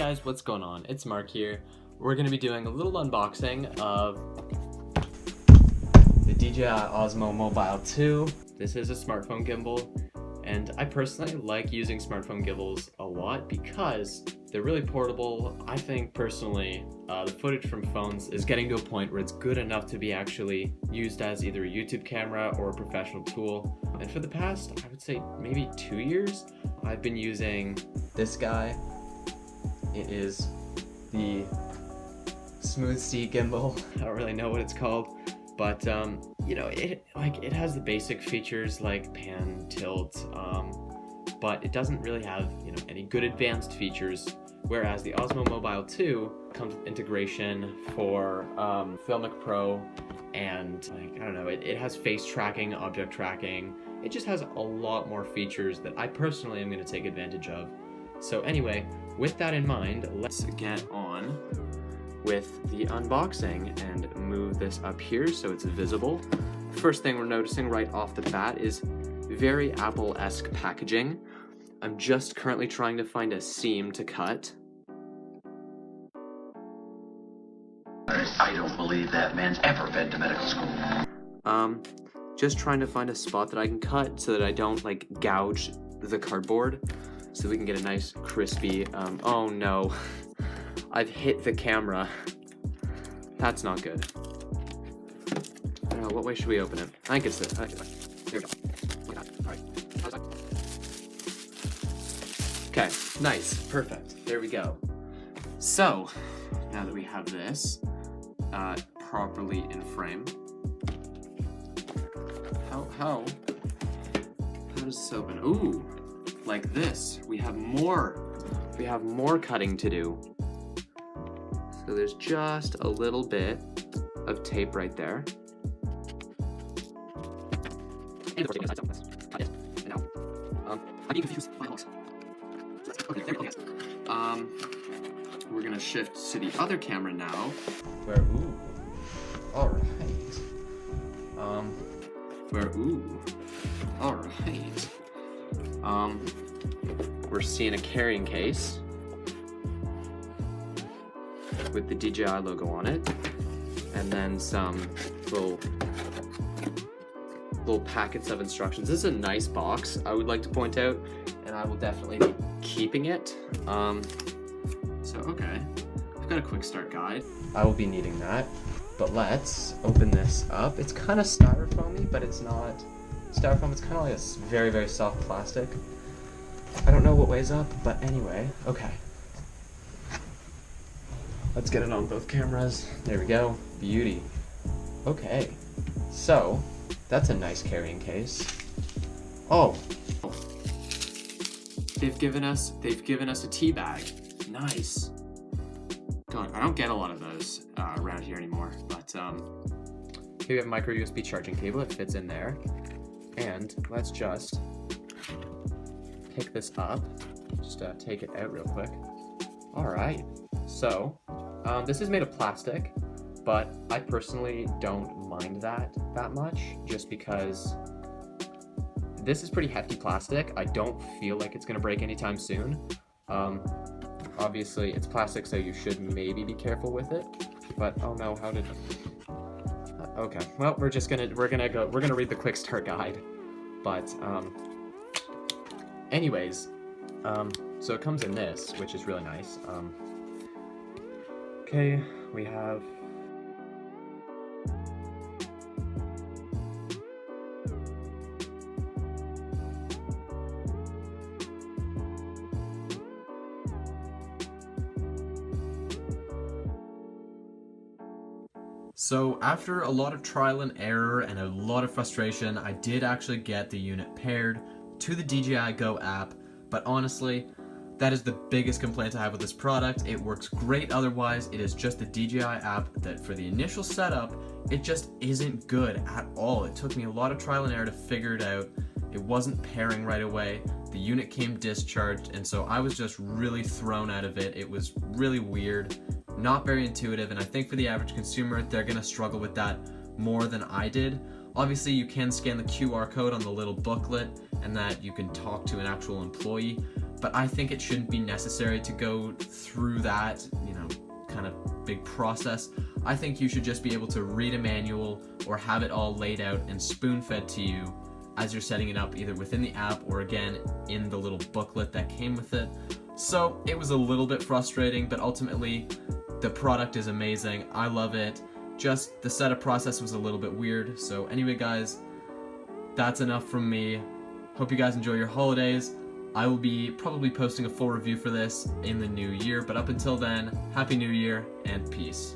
guys, what's going on? It's Mark here. We're going to be doing a little unboxing of the DJI Osmo Mobile 2. This is a smartphone gimbal, and I personally like using smartphone gimbals a lot because they're really portable. I think personally the footage from phones is getting to a point where it's good enough to be actually used as either a YouTube camera or a professional tool. And for the past, I would say maybe 2 years, I've been using this guy. It is the Smooth C gimbal. I don't really know what it's called, but you know, it has the basic features like pan, tilt, but it doesn't really have, you know, any good advanced features. Whereas the Osmo Mobile 2 comes with integration for Filmic Pro, and like, I don't know, it has face tracking, object tracking. It just has a lot more features that I personally am going to take advantage of. So anyway, with that in mind, let's get on with the unboxing and move this up here so it's visible. First thing we're noticing right off the bat is very Apple-esque packaging. I'm just currently trying to find a seam to cut. I don't believe that man's ever been to medical school. Just trying to find a spot that I can cut so that I don't like gouge the cardboard, so we can get a nice crispy, oh no, I've hit the camera. That's not good. What way should we open it? I think it's this. Here we go. Alright. Okay, nice, perfect. There we go. So, now that we have this properly in frame, how does this open? Ooh, like this. We have more cutting to do. So there's just a little bit of tape right there. I'm confused. We're gonna shift to the other camera now. We're seeing a carrying case with the DJI logo on it, and then some little packets of instructions. This is a nice box, I would like to point out, and I will definitely be keeping it. So okay, I've got a quick start guide. I will be needing that, but let's open this up. It's kind of styrofoamy, but it's not styrofoam. It's kind of like a very, very soft plastic. I don't know what weighs up, but anyway, okay. Let's get it on both cameras. There we go. Beauty. Okay. So, that's a nice carrying case. Oh. They've given us a tea bag. Nice. God, I don't get a lot of those around here anymore, but here we have a micro USB charging cable. It fits in there. And let's just pick this up. Just take it out real quick. All right. So, this is made of plastic, but I personally don't mind that much, just because this is pretty hefty plastic. I don't feel like it's gonna break anytime soon. Obviously it's plastic, so you should maybe be careful with it, but oh no, how did okay, well, we're gonna read the quick start guide. But anyways, so it comes in this, which is really nice. Okay, we have So after a lot of trial and error and a lot of frustration, I did actually get the unit paired to the DJI Go app, but honestly, that is the biggest complaint I have with this product. It works great otherwise. It is just the DJI app that for the initial setup, it just isn't good at all. It took me a lot of trial and error to figure it out. It wasn't pairing right away. The unit came discharged, and so I was just really thrown out of it. It was really weird, not very intuitive, and I think for the average consumer, they're gonna struggle with that more than I did. Obviously, you can scan the QR code on the little booklet, and that you can talk to an actual employee, but I think it shouldn't be necessary to go through that, kind of big process. I think you should just be able to read a manual or have it all laid out and spoon-fed to you as you're setting it up, either within the app or again in the little booklet that came with it. So it was a little bit frustrating, but ultimately the product is amazing. I love it. Just the setup process was a little bit weird. So anyway, guys, that's enough from me. Hope you guys enjoy your holidays. I will be probably posting a full review for this in the new year, but up until then, Happy New Year and peace.